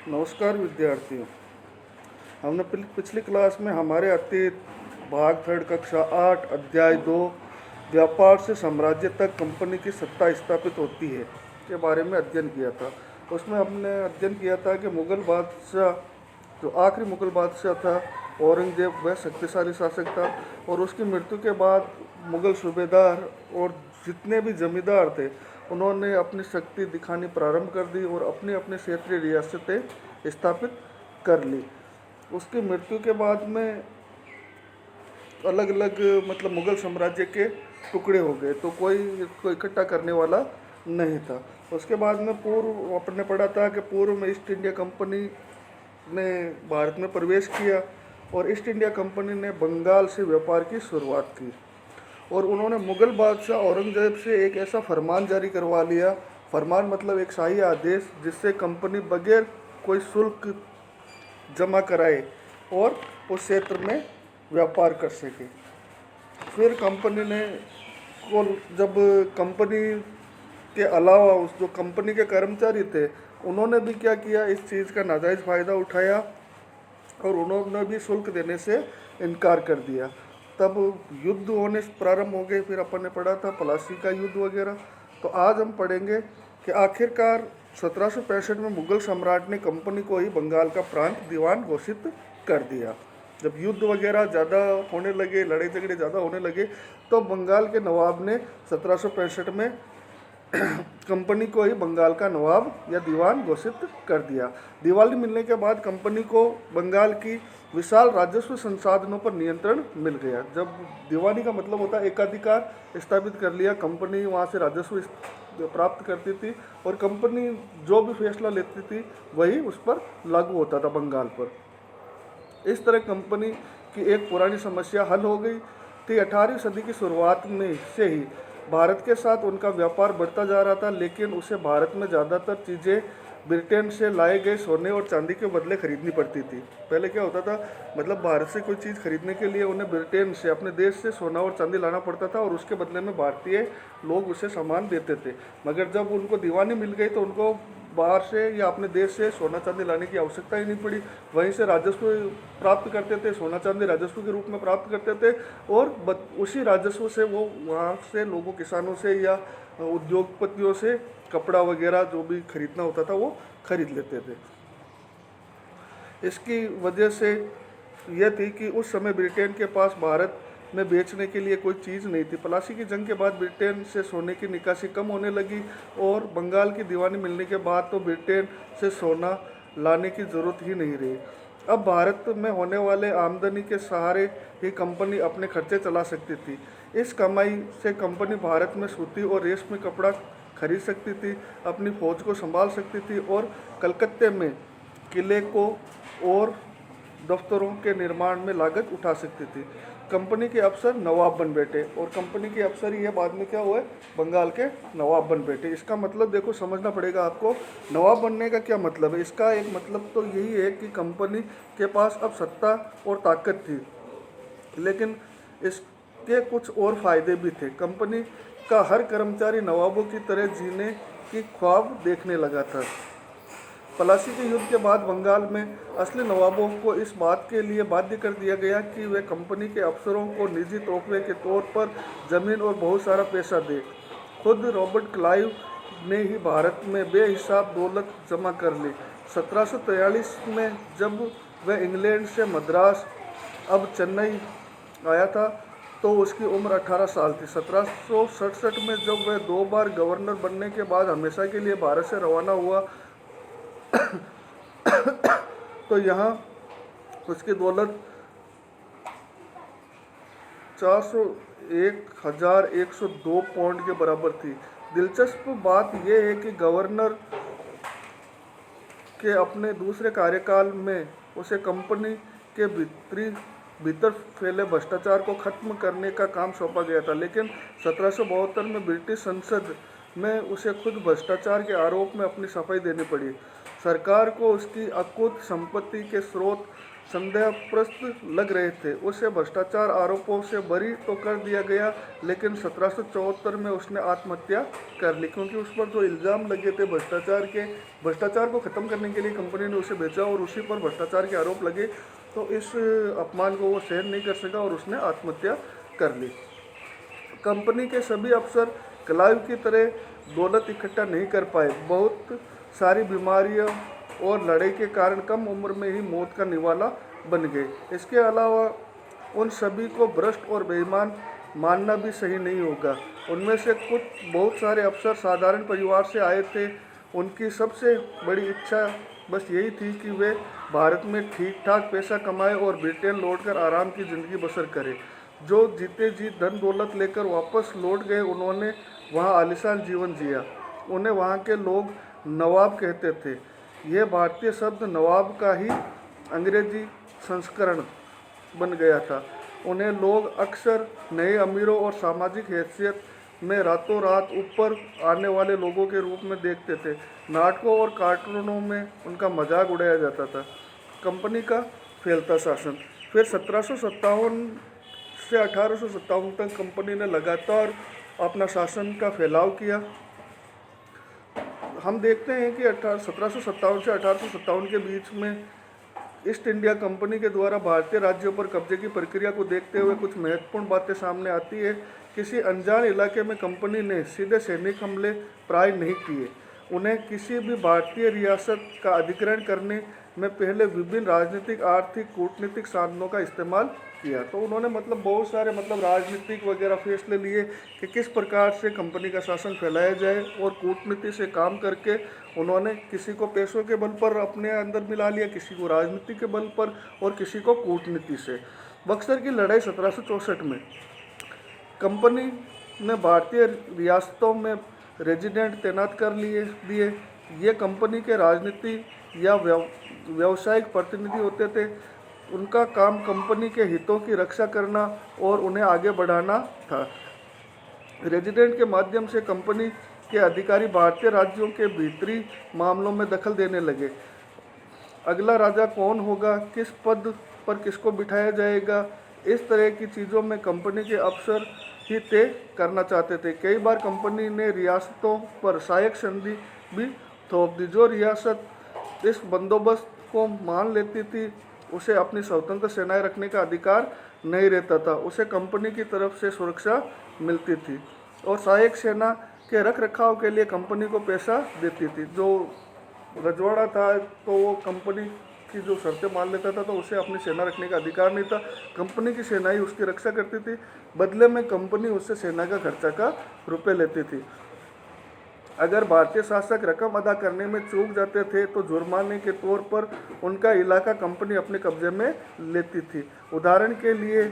नमस्कार विद्यार्थियों। हमने पिछली क्लास में हमारे अतीत भाग थर्ड कक्षा 8 अध्याय 2 व्यापार से साम्राज्य तक कंपनी की सत्ता स्थापित होती है के बारे में अध्ययन किया था। उसमें हमने अध्ययन किया था कि मुग़ल बादशाह, जो आखिरी मुग़ल बादशाह था औरंगजेब, वह शक्तिशाली शासक था और उसकी मृत्यु के बाद मुग़ल सूबेदार और जितने भी जमींदार थे उन्होंने अपनी शक्ति दिखानी प्रारंभ कर दी और अपनी अपनी क्षेत्रीय रियासतें स्थापित कर ली। उसकी मृत्यु के बाद में अलग अलग मुग़ल साम्राज्य के टुकड़े हो गए, तो कोई इसको इकट्ठा करने वाला नहीं था। उसके बाद में पूर्व आपने पढ़ा था कि पूर्व में ईस्ट इंडिया कंपनी ने भारत में प्रवेश किया और ईस्ट इंडिया कंपनी ने बंगाल से व्यापार की शुरुआत की और उन्होंने मुग़ल बादशाह औरंगजेब से एक ऐसा फरमान जारी करवा लिया। फरमान मतलब एक शाही आदेश, जिससे कंपनी बगैर कोई शुल्क जमा कराए और उस क्षेत्र में व्यापार कर सके। फिर कंपनी ने को जब कंपनी के अलावा उस जो कंपनी के कर्मचारी थे उन्होंने भी क्या किया, इस चीज़ का नाजायज़ फ़ायदा उठाया और उन्होंने भी शुल्क देने से इनकार कर दिया। तब युद्ध होने प्रारंभ हो गए। फिर अपन ने पढ़ा था प्लासी का युद्ध वगैरह। तो आज हम पढ़ेंगे कि आखिरकार 1765 में मुग़ल सम्राट ने कंपनी को ही बंगाल का प्रांत दीवान घोषित कर दिया। जब युद्ध वगैरह ज़्यादा होने लगे, लड़ाई झगड़े ज़्यादा होने लगे, तो बंगाल के नवाब ने 1765 में कंपनी को ही बंगाल का नवाब या दीवान घोषित कर दिया। दिवाली मिलने के बाद कंपनी को बंगाल की विशाल राजस्व संसाधनों पर नियंत्रण मिल गया। जब दीवानी का मतलब होता है एकाधिकार स्थापित कर लिया, कंपनी वहाँ से राजस्व प्राप्त करती थी और कंपनी जो भी फैसला लेती थी वही उस पर लागू होता था बंगाल पर। इस तरह कंपनी की एक पुरानी समस्या हल हो गई थी। 18वीं सदी की शुरुआत में से ही भारत के साथ उनका व्यापार बढ़ता जा रहा था, लेकिन उसे भारत में ज़्यादातर चीज़ें ब्रिटेन से लाए गए सोने और चांदी के बदले खरीदनी पड़ती थी। पहले क्या होता था, भारत से कोई चीज़ खरीदने के लिए उन्हें ब्रिटेन से, अपने देश से सोना और चांदी लाना पड़ता था और उसके बदले में भारतीय लोग उसे सामान देते थे। मगर जब उनको दीवानी मिल गई तो उनको बाहर से या अपने देश से सोना चांदी लाने की आवश्यकता ही नहीं पड़ी। वहीं से राजस्व प्राप्त करते थे, सोना चांदी राजस्व के रूप में प्राप्त करते थे और उसी राजस्व से वो वहाँ से लोगों, किसानों से या उद्योगपतियों से कपड़ा वगैरह जो भी खरीदना होता था वो खरीद लेते थे। इसकी वजह से यह थी कि उस समय ब्रिटेन के पास भारत में बेचने के लिए कोई चीज़ नहीं थी। प्लासी की जंग के बाद ब्रिटेन से सोने की निकासी कम होने लगी और बंगाल की दीवानी मिलने के बाद तो ब्रिटेन से सोना लाने की ज़रूरत ही नहीं रही। अब भारत में होने वाले आमदनी के सहारे ही कंपनी अपने खर्चे चला सकती थी। इस कमाई से कंपनी भारत में सूती और रेशमी कपड़ा खरीद सकती थी, अपनी फौज को संभाल सकती थी और कलकत्ते में किले को और दफ्तरों के निर्माण में लागत उठा सकती थी। कंपनी के अफसर नवाब बन बैठे और कंपनी के अफसर ही बाद में क्या हुए, बंगाल के नवाब बन बैठे। इसका मतलब देखो, समझना पड़ेगा आपको, नवाब बनने का क्या मतलब है। इसका एक मतलब तो यही है कि कंपनी के पास अब सत्ता और ताकत थी, लेकिन इसके कुछ और फायदे भी थे। कंपनी का हर कर्मचारी नवाबों की तरह जीने की ख्वाब देखने लगा था। प्लासी के युद्ध के बाद बंगाल में असली नवाबों को इस बात के लिए बाध्य कर दिया गया कि वे कंपनी के अफसरों को निजी तोहफे के तौर पर ज़मीन और बहुत सारा पैसा दें। खुद रॉबर्ट क्लाइव ने ही भारत में बेहिसाब दौलत जमा कर ली। 1743 में जब वह इंग्लैंड से मद्रास, अब चेन्नई आया था तो उसकी उम्र 18 साल थी। 1767 में जब वह 2 बार गवर्नर बनने के बाद हमेशा के लिए भारत से रवाना हुआ तो यहाँ उसकी दौलत 401,102 पाउंड के बराबर थी। दिलचस्प बात यह है कि गवर्नर के अपने दूसरे कार्यकाल में उसे कंपनी के भीतर फैले भ्रष्टाचार को खत्म करने का काम सौंपा गया था, लेकिन 1772 में ब्रिटिश संसद में उसे खुद भ्रष्टाचार के आरोप में अपनी सफाई देनी पड़ी। सरकार को उसकी अकुत संपत्ति के स्रोत संदेहप्रस्त लग रहे थे। उसे भ्रष्टाचार आरोपों से बरी तो कर दिया गया, लेकिन 1774 में उसने आत्महत्या कर ली, क्योंकि उस पर जो इल्ज़ाम लगे थे भ्रष्टाचार को ख़त्म करने के लिए कंपनी ने उसे बेचा और उसी पर भ्रष्टाचार के आरोप लगे, तो इस अपमान को वो सहन नहीं कर सका और उसने आत्महत्या कर ली। कंपनी के सभी अफसर क्लाइव की तरह दौलत इकट्ठा नहीं कर पाए। बहुत सारी बीमारियों और लड़ाई के कारण कम उम्र में ही मौत का निवाला बन गए। इसके अलावा उन सभी को भ्रष्ट और बेईमान मानना भी सही नहीं होगा। उनमें से बहुत सारे अफसर साधारण परिवार से आए थे। उनकी सबसे बड़ी इच्छा बस यही थी कि वे भारत में ठीक ठाक पैसा कमाए और ब्रिटेन लौटकर आराम की ज़िंदगी बसर करें। जो जीते जी धन दौलत लेकर वापस लौट गए, उन्होंने वहाँ आलीशान जीवन जिया। उन्हें वहाँ के लोग नवाब कहते थे। यह भारतीय शब्द नवाब का ही अंग्रेजी संस्करण बन गया था। उन्हें लोग अक्सर नए अमीरों और सामाजिक हैसियत में रातों रात ऊपर आने वाले लोगों के रूप में देखते थे। नाटकों और कार्टूनों में उनका मजाक उड़ाया जाता था। कंपनी का फैलता शासन। फिर 1757 से 1857 तक कंपनी ने लगातार अपना शासन का फैलाव किया। हम देखते हैं कि 1757 से 1857 के बीच में ईस्ट इंडिया कंपनी के द्वारा भारतीय राज्यों पर कब्जे की प्रक्रिया को देखते हुए कुछ महत्वपूर्ण बातें सामने आती है। किसी अनजान इलाके में कंपनी ने सीधे सैनिक हमले प्राय नहीं किए। उन्हें किसी भी भारतीय रियासत का अधिग्रहण करने में पहले विभिन्न राजनीतिक, आर्थिक, कूटनीतिक साधनों का इस्तेमाल किया। तो उन्होंने बहुत सारे राजनीतिक वगैरह फैसले लिए कि किस प्रकार से कंपनी का शासन फैलाया जाए, और कूटनीति से काम करके उन्होंने किसी को पैसों के बल पर अपने अंदर मिला लिया, किसी को राजनीति के बल पर और किसी को कूटनीति से। बक्सर की लड़ाई 1764 में कंपनी ने भारतीय रियासतों में रेजिडेंट तैनात कर दिए। ये कंपनी के राजनीति या व्यावसायिक प्रतिनिधि होते थे। उनका काम कंपनी के हितों की रक्षा करना और उन्हें आगे बढ़ाना था। रेजिडेंट के माध्यम से कंपनी के अधिकारी भारतीय राज्यों के भीतरी मामलों में दखल देने लगे। अगला राजा कौन होगा, किस पद पर किसको बिठाया जाएगा, इस तरह की चीज़ों में कंपनी के अफसर ही तय करना चाहते थे। कई बार कंपनी ने रियासतों पर सहायक संधि भी थोप दी। जो रियासत इस बंदोबस्त को मान लेती थी, उसे अपनी स्वतंत्र सेनाएं रखने का अधिकार नहीं रहता था। उसे कंपनी की तरफ से सुरक्षा मिलती थी और सहायक सेना के रख रखाव के लिए कंपनी को पैसा देती थी। जो रजवाड़ा था तो वो कंपनी की जो शर्तें मान लेता था, तो उसे अपनी सेना रखने का अधिकार नहीं था। कंपनी की सेना ही उसकी रक्षा करती थी। बदले में कंपनी उससे सेना का खर्चा का रुपये लेती थी। अगर भारतीय शासक रकम अदा करने में चूक जाते थे तो जुर्माने के तौर पर उनका इलाका कंपनी अपने कब्जे में लेती थी। उदाहरण के लिए,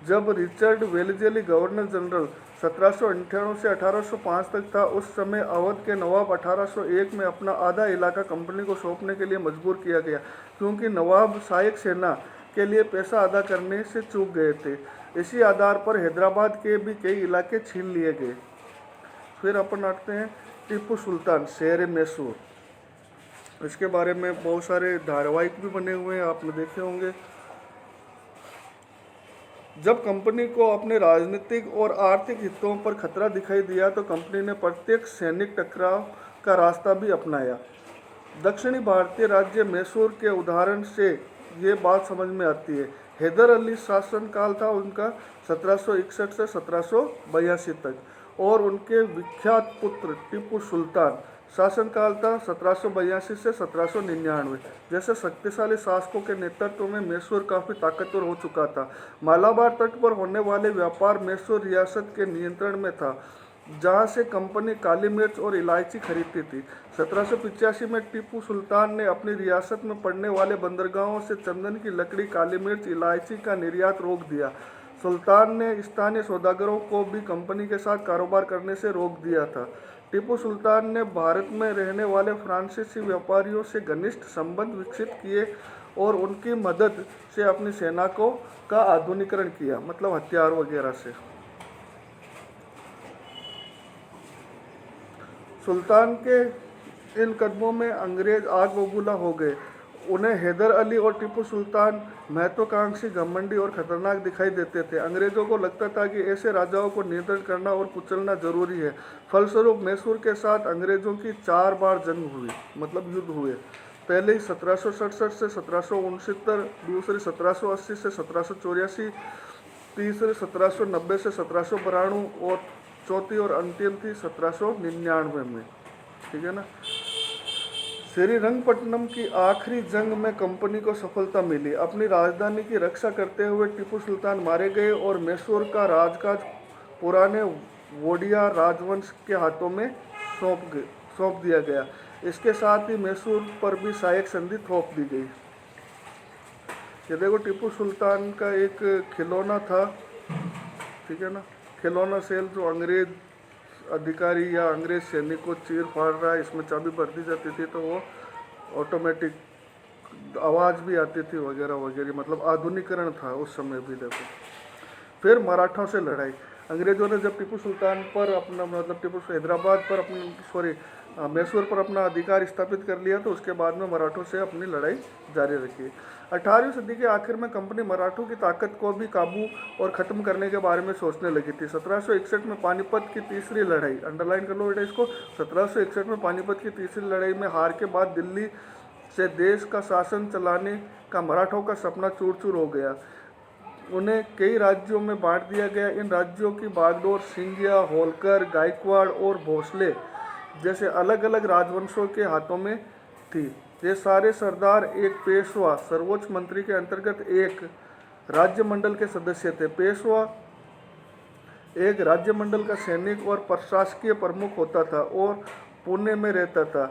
जब रिचर्ड वेलेज़ली गवर्नर जनरल 1798 से 1805 तक था, उस समय अवध के नवाब 1801 में अपना आधा इलाका कंपनी को सौंपने के लिए मजबूर किया गया, क्योंकि नवाब सहायक सेना के लिए पैसा अदा करने से चूक गए थे। इसी आधार पर हैदराबाद के भी कई इलाके छीन लिए गए। फिर अपन आते हैं टीपू सुल्तान, शहर मैसूर। इसके बारे में बहुत सारे धारावाहिक भी बने हुए हैं, आपने देखे होंगे। जब कंपनी को अपने राजनीतिक और आर्थिक हितों पर खतरा दिखाई दिया तो कंपनी ने प्रत्यक्ष सैनिक टकराव का रास्ता भी अपनाया। दक्षिणी भारतीय राज्य मैसूर के उदाहरण से ये बात समझ में आती है। हैदर अली शासनकाल था उनका 1761 से 1782 तक, और उनके विख्यात पुत्र टीपू सुल्तान शासनकाल था 1782 से 1799। जैसे शक्तिशाली शासकों के नेतृत्व में मैसूर काफ़ी ताकतवर हो चुका था। मालाबार तट पर होने वाले व्यापार मैसूर रियासत के नियंत्रण में था, जहां से कंपनी काली मिर्च और इलायची खरीदती थी। 1785 में टीपू सुल्तान ने अपनी रियासत में पड़ने वाले बंदरगाहों से चंदन की लकड़ी, काली मिर्च, इलायची का निर्यात रोक दिया। सुल्तान ने स्थानीय सौदागरों को भी कंपनी के साथ कारोबार करने से रोक दिया था। टीपू सुल्तान ने भारत में रहने वाले फ्रांसीसी व्यापारियों से घनिष्ठ संबंध विकसित किए और उनकी मदद से अपनी सेना का आधुनिकीकरण किया, हथियार वगैरह से। सुल्तान के इन कदमों में अंग्रेज आग बबूला हो गए। उन्हें हैदर अली और टीपू सुल्तान महत्वाकांक्षी, घमंडी और खतरनाक दिखाई देते थे। अंग्रेजों को लगता था कि ऐसे राजाओं को नियंत्रण करना और कुचलना जरूरी है। फलस्वरूप मैसूर के साथ अंग्रेजों की 4 बार जंग हुई, मतलब युद्ध हुए। पहले 1767 से 1769, दूसरी 1780 से 1784, तीसरी 1790 से 1792 और चौथी और अंतिम थी 1799 में। ठीक है ना। श्रीरंगपट्टनम की आखिरी जंग में कंपनी को सफलता मिली। अपनी राजधानी की रक्षा करते हुए टीपू सुल्तान मारे गए और मैसूर का राजकाज पुराने वोडिया राजवंश के हाथों में सौंप दिया गया। इसके साथ ही मैसूर पर भी सहायक संधि थोप दी गई। ये देखो, टीपू सुल्तान का एक खिलौना था, ठीक है ना, खिलौना सेल, जो अंग्रेज अधिकारी या अंग्रेज सैनिक को चीर फाड़ रहा है। इसमें चाबी भर दी जाती थी तो वो ऑटोमेटिक आवाज़ भी आती थी वगैरह वगैरह, मतलब आधुनिकरण था उस समय भी। देखो, फिर मराठों से लड़ाई। अंग्रेजों ने जब टीपू सुल्तान पर अपना, मतलब टीपू हैदराबाद पर अपनी मैसूर पर अपना अधिकार स्थापित कर लिया, तो उसके बाद में मराठों से अपनी लड़ाई जारी रखी। 18वीं सदी के आखिर में कंपनी मराठों की ताकत को भी काबू और ख़त्म करने के बारे में सोचने लगी थी। 1761 में पानीपत की तीसरी लड़ाई, अंडरलाइन कर लो बेटा इसको, 1761 में पानीपत की तीसरी लड़ाई में हार के बाद दिल्ली से देश का शासन चलाने का मराठों का सपना चूर चूर हो गया। उन्हें कई राज्यों में बांट दिया गया। इन राज्यों की बागडोर सिंधिया, होलकर, गायकवाड़ और भोसले जैसे अलग अलग राजवंशों के हाथों में थी। ये सारे सरदार एक पेशवा, सर्वोच्च मंत्री के अंतर्गत एक राज्य मंडल के सदस्य थे। पेशवा एक राज्य मंडल का सैनिक और प्रशासकीय प्रमुख होता था और पुणे में रहता था।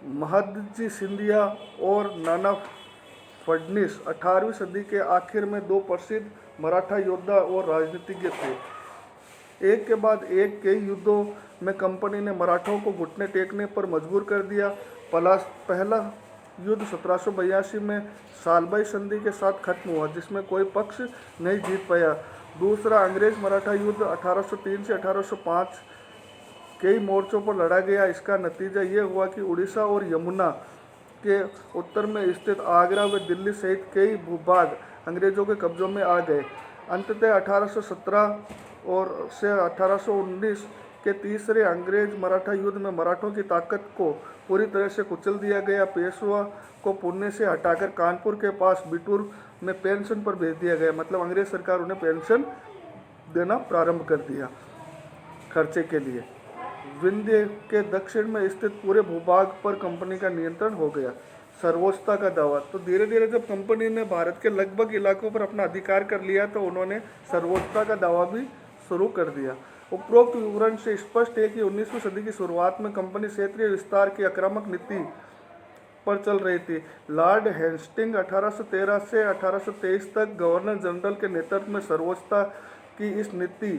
महादजी सिंधिया और नाना फडणीस 18वीं सदी के आखिर में 2 प्रसिद्ध मराठा योद्धा और राजनीतिज्ञ थे। एक के बाद एक कई युद्धों में कंपनी ने मराठों को घुटने टेकने पर मजबूर कर दिया। पहला युद्ध 1782 में सालबाई संधि के साथ खत्म हुआ, जिसमें कोई पक्ष नहीं जीत पाया। दूसरा अंग्रेज मराठा युद्ध 1803 से 1805 कई मोर्चों पर लड़ा गया। इसका नतीजा ये हुआ कि उड़ीसा और यमुना के उत्तर में स्थित आगरा व दिल्ली सहित कई भूभाग अंग्रेजों के कब्जों में आ गए। अंततः 1817 और से 1819 के तीसरे अंग्रेज मराठा युद्ध में मराठों की ताकत को पूरी तरह से कुचल दिया गया। पेशवा को पुणे से हटाकर कानपुर के पास बिटूर में पेंशन पर भेज दिया गया, मतलब अंग्रेज सरकार उन्हें पेंशन देना प्रारंभ कर दिया खर्चे के लिए। विंध्य के दक्षिण में स्थित पूरे भूभाग पर कंपनी का नियंत्रण हो गया। सर्वोच्चता का दावा। तो धीरे धीरे जब कंपनी ने भारत के लगभग इलाकों पर अपना अधिकार कर लिया, तो उन्होंने सर्वोच्चता का दावा भी शुरू कर दिया। उपरोक्त विवरण से स्पष्ट है कि 19वीं सदी की शुरुआत में कंपनी क्षेत्रीय विस्तार की आक्रामक नीति पर चल रही थी। लॉर्ड हेस्टिंग 1813 से 1823 तक गवर्नर जनरल के नेतृत्व में सर्वोच्चता की इस नीति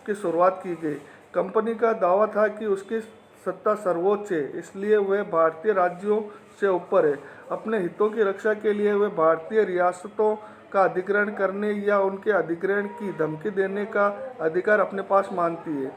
की शुरुआत की गई। कंपनी का दावा था कि उसकी सत्ता सर्वोच्च है, इसलिए वह भारतीय राज्यों से ऊपर है। अपने हितों की रक्षा के लिए वह भारतीय रियासतों का अधिग्रहण करने या उनके अधिग्रहण की धमकी देने का अधिकार अपने पास मानती है।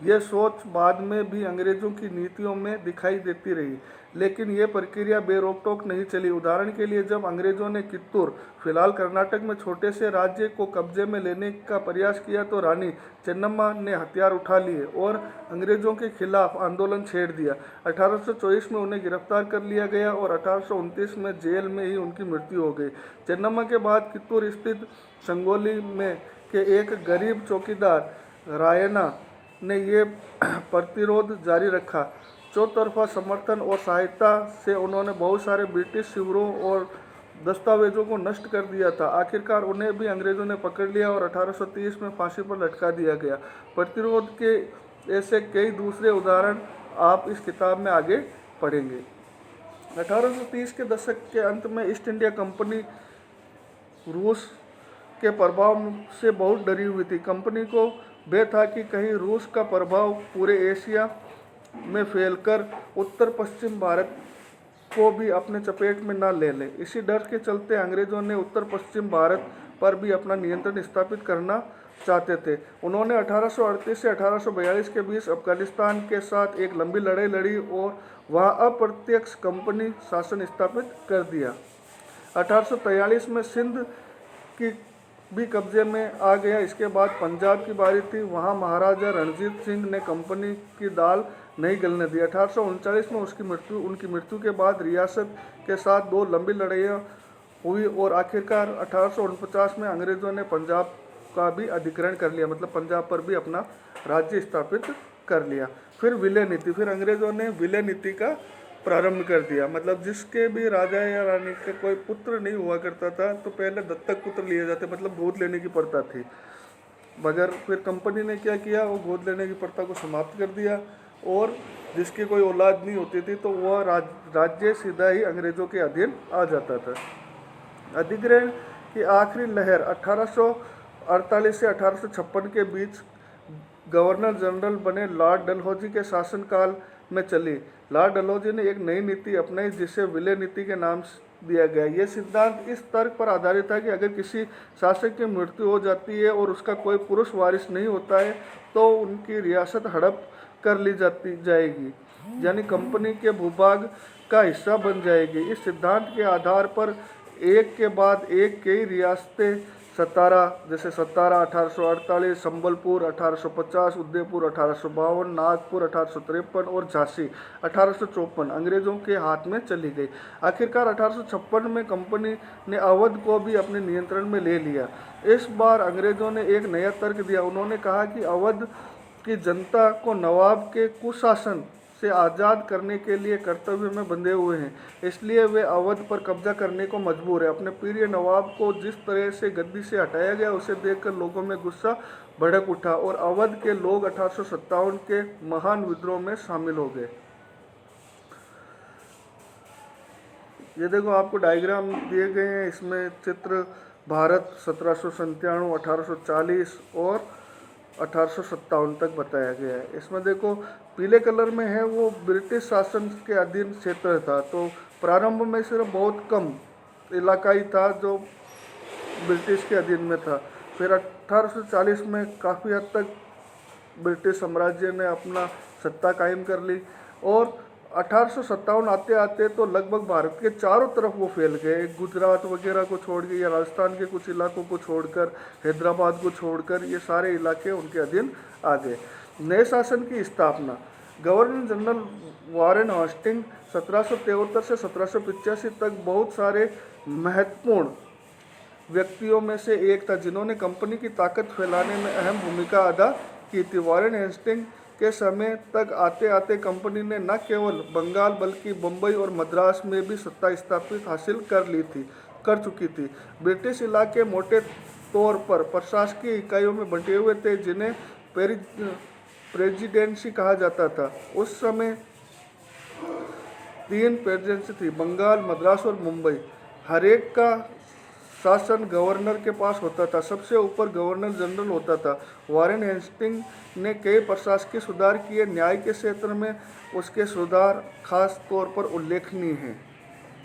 यह सोच बाद में भी अंग्रेजों की नीतियों में दिखाई देती रही, लेकिन यह प्रक्रिया बेरोक-टोक नहीं चली। उदाहरण के लिए, जब अंग्रेजों ने कित्तूर, फिलहाल कर्नाटक में छोटे से राज्य को कब्जे में लेने का प्रयास किया, तो रानी चेन्नम्मा ने हथियार उठा लिए और अंग्रेजों के खिलाफ आंदोलन छेड़ दिया। 1824 में उन्हें गिरफ्तार कर लिया गया और 1829 में जेल में ही उनकी मृत्यु हो गई। चेन्नम्मा के बाद कित्तूर स्थित संगोली में के एक गरीब चौकीदार रायना ने ये प्रतिरोध जारी रखा। चौतरफा समर्थन और सहायता से उन्होंने बहुत सारे ब्रिटिश शिविरों और दस्तावेजों को नष्ट कर दिया था। आखिरकार उन्हें भी अंग्रेजों ने पकड़ लिया और 1830 में फांसी पर लटका दिया गया। प्रतिरोध के ऐसे कई दूसरे उदाहरण आप इस किताब में आगे पढ़ेंगे। 1830 के दशक के अंत में ईस्ट इंडिया कंपनी रूस के प्रभाव से बहुत डरी हुई थी। कंपनी को भय था कि कहीं रूस का प्रभाव पूरे एशिया में फैलकर उत्तर पश्चिम भारत को भी अपने चपेट में न ले ले। इसी डर के चलते अंग्रेजों ने उत्तर पश्चिम भारत पर भी अपना नियंत्रण स्थापित करना चाहते थे। उन्होंने 1838 से 1842 के बीच अफगानिस्तान के साथ एक लंबी लड़ाई लड़ी और वहां अप्रत्यक्ष कंपनी शासन स्थापित कर दिया। 1843 में सिंध की भी कब्जे में आ गया। इसके बाद पंजाब की बारी थी। वहां महाराजा रणजीत सिंह ने कंपनी की दाल नहीं गलने दी। 1839 में उनकी मृत्यु के बाद रियासत के साथ दो लंबी लड़ाइयाँ हुई और आखिरकार 1849 में अंग्रेज़ों ने पंजाब का भी अधिग्रहण कर लिया, मतलब पंजाब पर भी अपना राज्य स्थापित कर लिया। फिर विलय नीति, फिर अंग्रेज़ों ने विलय नीति का प्रारंभ कर दिया, मतलब जिसके भी राजा या रानी के कोई पुत्र नहीं हुआ करता था तो पहले दत्तक पुत्र लिए जाते, मतलब गोद लेने की प्रथा थी। मगर फिर कंपनी ने क्या किया, वो गोद लेने की प्रथा को समाप्त कर दिया और जिसकी कोई औलाद नहीं होती थी तो वह राज्य सीधा ही अंग्रेज़ों के अधीन आ जाता था। अधिग्रहण की आखिरी लहर 1848 से 1856 के बीच गवर्नर जनरल बने लॉर्ड डलहौजी के शासनकाल में चली। लॉर्ड डलहौजी ने एक नई नीति अपनाई जिसे विलय नीति के नाम दिया गया। यह सिद्धांत इस तर्क पर आधारित था कि अगर किसी शासक की मृत्यु हो जाती है और उसका कोई पुरुष वारिस नहीं होता है तो उनकी रियासत हड़प कर ली जाएगी, यानी कंपनी के भूभाग का हिस्सा बन जाएगी। इस सिद्धांत के आधार पर एक के बाद एक कई रियासतें जैसे सतारा 1848, संबलपुर 1850, उदयपुर 1852, नागपुर 1853 और झांसी 1854 अंग्रेज़ों के हाथ में चली गई। आखिरकार 1856 में कंपनी ने अवध को भी अपने नियंत्रण में ले लिया। इस बार अंग्रेज़ों ने एक नया तर्क दिया। उन्होंने कहा कि अवध की जनता को नवाब के कुशासन से आज़ाद करने के लिए कर्तव्य में बंधे हुए हैं, इसलिए वे अवध पर कब्जा करने को मजबूर है। अपने प्रिय नवाब को जिस तरह से गद्दी से हटाया गया उसे देखकर लोगों में गुस्सा भड़क उठा और अवध के लोग 1857 के महान विद्रोह में शामिल हो गए। ये देखो आपको डायग्राम दिए गए हैं, इसमें चित्र भारत 1797, 1840 और 1857 तक बताया गया है। इसमें देखो पीले कलर में है वो ब्रिटिश शासन के अधीन क्षेत्र था, तो प्रारंभ में सिर्फ बहुत कम इलाका ही था जो ब्रिटिश के अधीन में था। फिर 1840 में काफ़ी हद तक ब्रिटिश साम्राज्य ने अपना सत्ता कायम कर ली और 1857 आते आते तो लगभग भारत के चारों तरफ वो फैल गए। गुजरात वगैरह को छोड़ के या राजस्थान के कुछ इलाकों को छोड़कर, हैदराबाद को छोड़कर ये सारे इलाके उनके अधीन आ गए। नए शासन की स्थापना, गवर्नर जनरल वारेन हेस्टिंग 1773 से 1785 तक बहुत सारे महत्वपूर्ण व्यक्तियों में से एक था जिन्होंने कंपनी की ताकत फैलाने में अहम भूमिका अदा की थी। वारेन हेस्टिंग के समय तक आते आते कंपनी ने न केवल बंगाल बल्कि बम्बई और मद्रास में भी सत्ता स्थापित हासिल कर चुकी थी। ब्रिटिश इलाके मोटे तौर पर प्रशासकीय इकाइयों में बंटे हुए थे जिन्हें प्रेसिडेंसी कहा जाता था। उस समय 3 प्रेसिडेंसी थी, बंगाल, मद्रास और मुंबई। हर एक का शासन गवर्नर के पास होता था। सबसे ऊपर गवर्नर जनरल होता था। वारेन हेस्टिंग ने कई प्रशासकीय सुधार किए। न्याय के क्षेत्र में उसके सुधार खास तौर पर उल्लेखनीय हैं।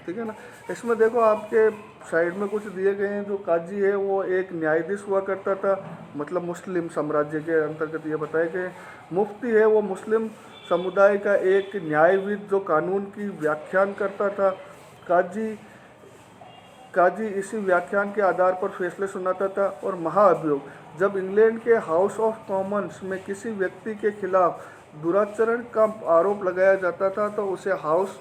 ठीक है ना। इसमें देखो आपके साइड में कुछ दिए गए हैं। जो काजी है वो एक न्यायाधीश हुआ करता था, मतलब मुस्लिम साम्राज्य के अंतर्गत ये बताए गए। मुफ्ती है वो मुस्लिम समुदाय का एक न्यायविद जो कानून की व्याख्यान करता था। काजी इसी व्याख्यान के आधार पर फैसले सुनाता था। और महाअभियोग, जब इंग्लैंड के हाउस ऑफ कॉमन्स में किसी व्यक्ति के खिलाफ दुराचरण का आरोप लगाया जाता था तो उसे हाउस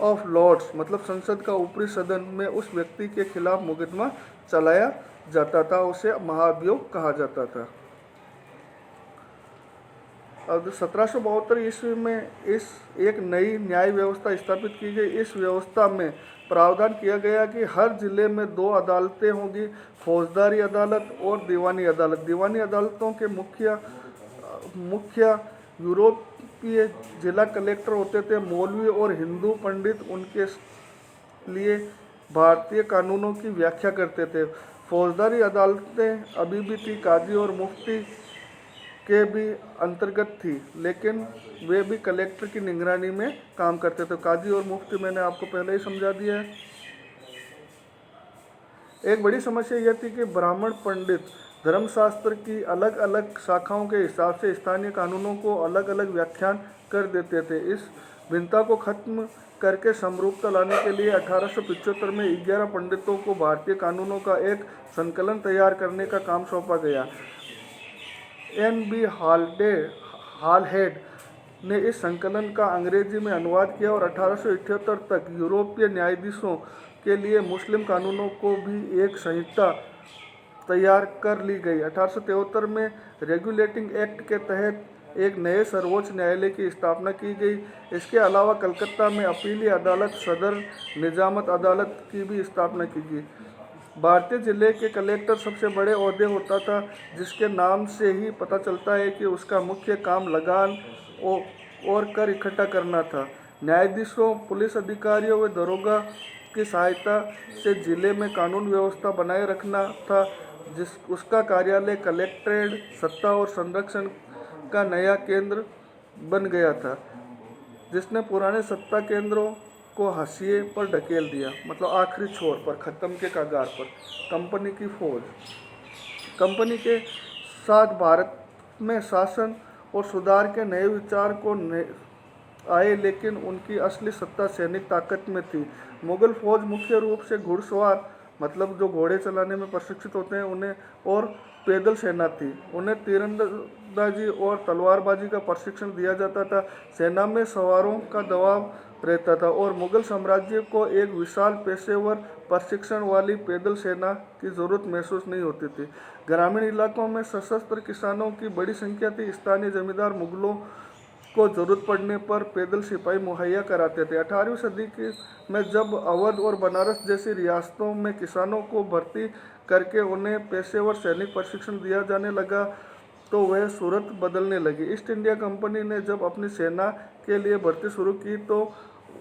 ऑफ लॉर्ड्स मतलब संसद का ऊपरी सदन में उस व्यक्ति के खिलाफ मुकदमा चलाया जाता था, उसे महाअभियोग कहा जाता था। अब 1772 ईस्वी में एक नई न्याय व्यवस्था स्थापित की गई। इस व्यवस्था में प्रावधान किया गया कि हर जिले में 2 अदालतें होंगी, फौजदारी अदालत और दीवानी अदालत। दीवानी अदालतों के मुख्य यूरोपीय जिला कलेक्टर होते थे। मौलवी और हिंदू पंडित उनके लिए भारतीय कानूनों की व्याख्या करते थे। फौजदारी अदालतें अभी भी थी, काजी और मुफ्ती के भी अंतर्गत थी, लेकिन वे भी कलेक्टर की निगरानी में काम करते थे। काजी और मुफ्ती मैंने आपको पहले ही समझा दिया है। एक बड़ी समस्या यह थी कि ब्राह्मण पंडित धर्मशास्त्र की अलग अलग शाखाओं के हिसाब से स्थानीय कानूनों को अलग अलग व्याख्यान कर देते थे। इस भिन्नता को खत्म करके समरूपता लाने के लिए 1875 में 11 पंडितों को भारतीय कानूनों का एक संकलन तैयार करने का काम सौंपा गया। N.B. हालहेड ने इस संकलन का अंग्रेजी में अनुवाद किया और 1878 तक यूरोपीय न्यायाधीशों के लिए मुस्लिम कानूनों को भी एक संहिता तैयार कर ली गई। 1873 में रेगुलेटिंग एक्ट के तहत एक नए सर्वोच्च न्यायालय की स्थापना की गई। इसके अलावा कलकत्ता में अपीली अदालत, सदर निजामत अदालत की भी स्थापना की गई। भारतीय जिले के कलेक्टर सबसे बड़े ओहदे होता था, जिसके नाम से ही पता चलता है कि उसका मुख्य काम लगान और कर इकट्ठा करना था। न्यायाधीशों, पुलिस अधिकारियों व दरोगा की सहायता से जिले में कानून व्यवस्था बनाए रखना था। उसका कार्यालय कलेक्ट्रेट सत्ता और संरक्षण का नया केंद्र बन गया था, जिसने पुराने सत्ता केंद्रों को हाशिए पर ढकेल दिया, मतलब आखिरी छोर पर, ख़त्म के कगार पर। कंपनी की फौज। कंपनी के साथ भारत में शासन और सुधार के नए विचार को आए, लेकिन उनकी असली सत्ता सैनिक ताकत में थी। मुगल फौज मुख्य रूप से घुड़सवार, मतलब जो घोड़े चलाने में प्रशिक्षित होते हैं उन्हें, और पैदल सेना थी। उन्हें तीरंदाजी और तलवारबाजी का प्रशिक्षण दिया जाता था। सेना में सवारों का दबाव रहता था और मुगल साम्राज्य को एक विशाल पेशेवर प्रशिक्षण वाली पैदल सेना की जरूरत महसूस नहीं होती थी। ग्रामीण इलाकों में सशस्त्र किसानों की बड़ी संख्या थी। स्थानीय जमींदार मुगलों को जरूरत पड़ने पर पैदल सिपाही मुहैया कराते थे। 18वीं सदी में जब अवध और बनारस जैसी रियासतों में किसानों को भर्ती करके उन्हें पेशेवर सैनिक प्रशिक्षण दिया जाने लगा, तो वह सूरत बदलने लगी। ईस्ट इंडिया कंपनी ने जब अपनी सेना के लिए भर्ती शुरू की तो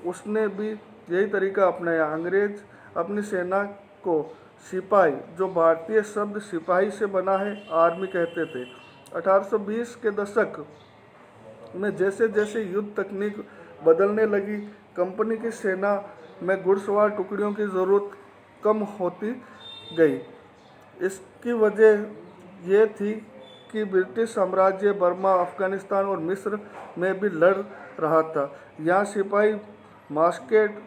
उसने भी यही तरीका अपनाया। अंग्रेज अपनी सेना को सिपाही, जो भारतीय शब्द सिपाही से बना है, आर्मी कहते थे। 1820 के दशक में जैसे जैसे युद्ध तकनीक बदलने लगी, कंपनी की सेना में घुड़सवार टुकड़ियों की ज़रूरत कम होती गई। इसकी वजह यह थी कि ब्रिटिश साम्राज्य बर्मा, अफगानिस्तान और मिस्र में भी लड़ रहा था। यहाँ सिपाही मास्केट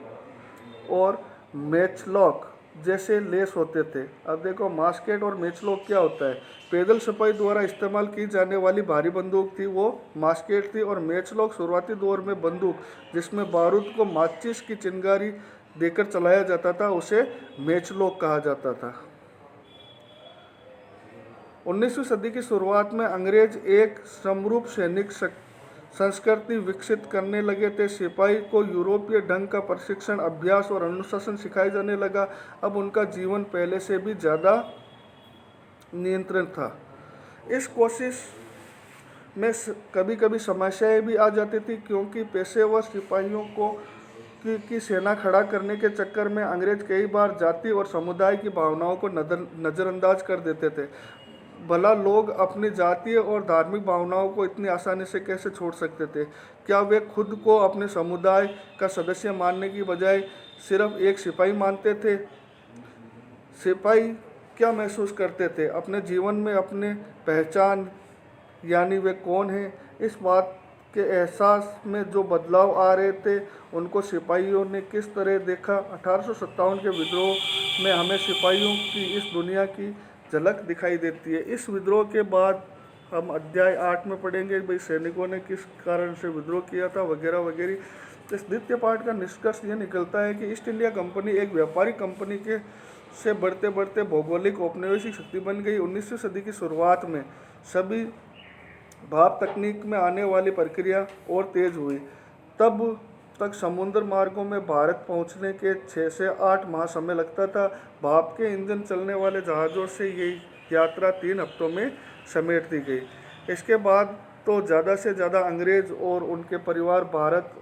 और मैचलॉक जैसे लेस होते थे। अब देखो, मास्केट और मैचलॉक क्या होता है। पैदल सिपाही द्वारा इस्तेमाल की जाने वाली भारी बंदूक थी, वो मास्केट थी, और मैचलॉक शुरुआती दौर में बंदूक जिसमें बारूद को माचिस की चिंगारी देकर चलाया जाता था, उसे मैचलॉक कहा जाता था। 19वीं सदी की शुरुआत में अंग्रेज एक समरूप सैनिक संस्कृति विकसित करने लगे थे। सिपाही को यूरोपीय ढंग का प्रशिक्षण, अभ्यास और अनुशासन सिखाया जाने लगा। अब उनका जीवन पहले से भी ज़्यादा नियंत्रित था। इस कोशिश में कभी कभी समस्याएं भी आ जाती थी, क्योंकि पेशेवर सिपाहियों को की सेना खड़ा करने के चक्कर में अंग्रेज कई बार जाति और समुदाय की भावनाओं को नज़रअंदाज कर देते थे। भला लोग अपनी जातीय और धार्मिक भावनाओं को इतनी आसानी से कैसे छोड़ सकते थे? क्या वे खुद को अपने समुदाय का सदस्य मानने की बजाय सिर्फ एक सिपाही मानते थे? सिपाही क्या महसूस करते थे? अपने जीवन में अपने पहचान, यानी वे कौन हैं, इस बात के एहसास में जो बदलाव आ रहे थे, उनको सिपाहियों ने किस तरह देखा? 1857 के विद्रोह में हमें सिपाहियों की इस दुनिया की झलक दिखाई देती है। इस विद्रोह के बाद हम अध्याय 8 में पढ़ेंगे भाई सैनिकों ने किस कारण से विद्रोह किया था, वगैरह वगैरह। इस द्वितीय पाठ का निष्कर्ष यह निकलता है कि ईस्ट इंडिया कंपनी एक व्यापारिक कंपनी के से बढ़ते बढ़ते भौगोलिक औपनिवेशिक शक्ति बन गई। 19वीं सदी की शुरुआत में सभी भाप तकनीक में आने वाली प्रक्रिया और तेज हुई। तब तक समुद्र मार्गों में भारत पहुंचने के 6 से 8 माह समय लगता था। भाप के इंजन चलने वाले जहाज़ों से ये यात्रा 3 हफ्तों में समेट दी गई। इसके बाद तो ज़्यादा से ज़्यादा अंग्रेज और उनके परिवार भारत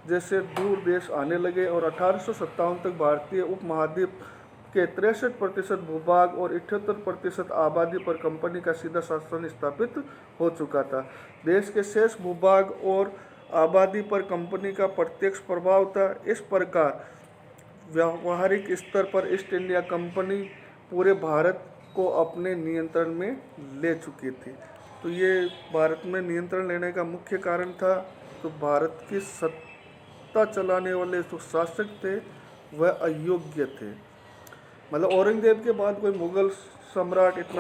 जैसे दूर देश आने लगे और 1857 तक भारतीय उपमहाद्वीप के 63% भूभाग और 78% आबादी पर कंपनी का सीधा शासन स्थापित हो चुका था। देश के शेष भूभाग और आबादी पर कंपनी का प्रत्यक्ष प्रभाव था। इस प्रकार व्यावहारिक स्तर पर ईस्ट इंडिया कंपनी पूरे भारत को अपने नियंत्रण में ले चुकी थी। तो ये भारत में नियंत्रण लेने का मुख्य कारण था। तो भारत की सत्ता चलाने वाले जो शासक थे वह अयोग्य थे। मतलब औरंगजेब के बाद कोई मुगल सम्राट इतना